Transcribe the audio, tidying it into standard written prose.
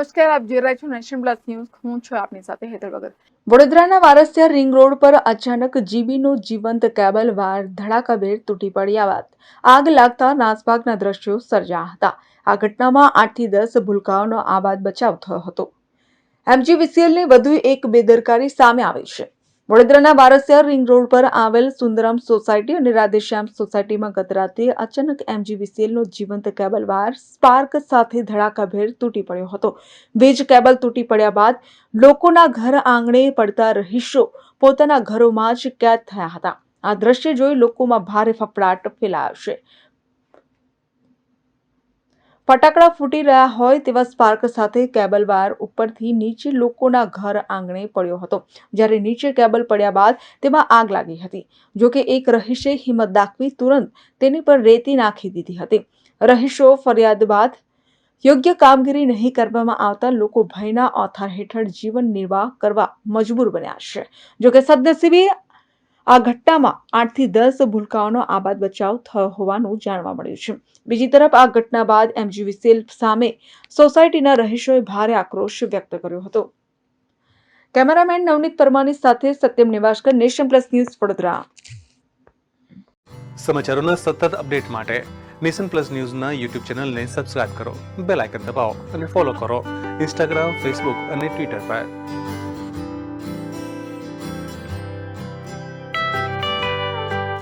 નમસ્કાર, આપ જોઈ રહ્યા છો નેશન પ્લસ ન્યૂઝ. હું છું આપની સાથે હેતલ ભગત. વડોદરાના વારસિયા રિંગ રોડ પર અચાનક જીબીનો જીવંત કેબલ વાયર ધડાકાભેર તૂટી પડ્યા બાદ આગ લાગતા નાસભાગના દ્રશ્યો સર્જાયા હતા. આ ઘટનામાં 8 થી 10 ભૂલકાઓનો આબાદ બચાવ થયો હતો. એમજીવીસીએલની વધુ એક બેદરકારી સામે આવી છે. વડોદરાના વારસિયા રિંગ રોડ પર આવેલ સુંદરમ સોસાયટી અને રાધેશ્યામ સોસાયટીમાં ગત રાતે અચાનક એમજીવીસીએલનો જીવંત કેબલ વાયર સ્પાર્ક સાથે ધડાકાભેર તૂટી પડ્યો હતો. વીજ કેબલ તૂટી પડ્યા બાદ લોકોના ઘર આંગણે પડતા રહીશો પોતાના ઘરોમાં જ કેદ થયા હતા. આ દ્રશ્ય જોઈ લોકોમાં ભારે ફફડાટ ફેલાયો છે. ફટાકડા ફૂટી રહ્યા હોય તેવા સ્પાર્ક સાથે કેબલ વાયર ઉપરથી નીચે લોકોના ઘર આંગણે પડ્યો હતો. જ્યારે નીચે કેબલ પડ્યા બાદ તેમાં આગ લાગી હતી. જોકે એક રહીશે હિંમત દાખવી તુરંત તેની પર રેતી નાખી દીધી હતી. રહીશો ફરિયાદ બાદ યોગ્ય કામગીરી નહીં કરવામાં આવતા લોકો ભયના ઓથાર હેઠળ જીવન નિર્વાહ કરવા મજબૂર બન્યા છે. જોકે સદનસીબે આ ઘટનામાં 8 થી 10 ભૂલકાઓનો આબાદ બચાવ થયો હોવાનું જાણવા મળ્યું છે. બીજી તરફ આ ઘટના બાદ એમજીવીસીએલ સામે સોસાયટીના રહીશોએ ભારે આક્રોશ વ્યક્ત કર્યો હતો. કેમેરામેન નવનીત પરમારની સાથે Satyam Nivaskar, Nation Plus News, Vadodara. સમાચારોના સતત અપડેટ માટે નેશન પ્લસ ન્યૂઝના યુટ્યુબ ચેનલને સબસ્ક્રાઇબ કરો, બેલ આઇકન દબાવો અને ફોલો કરો ઇન્સ્ટાગ્રામ, ફેસબુક અને ટ્વિટર પર.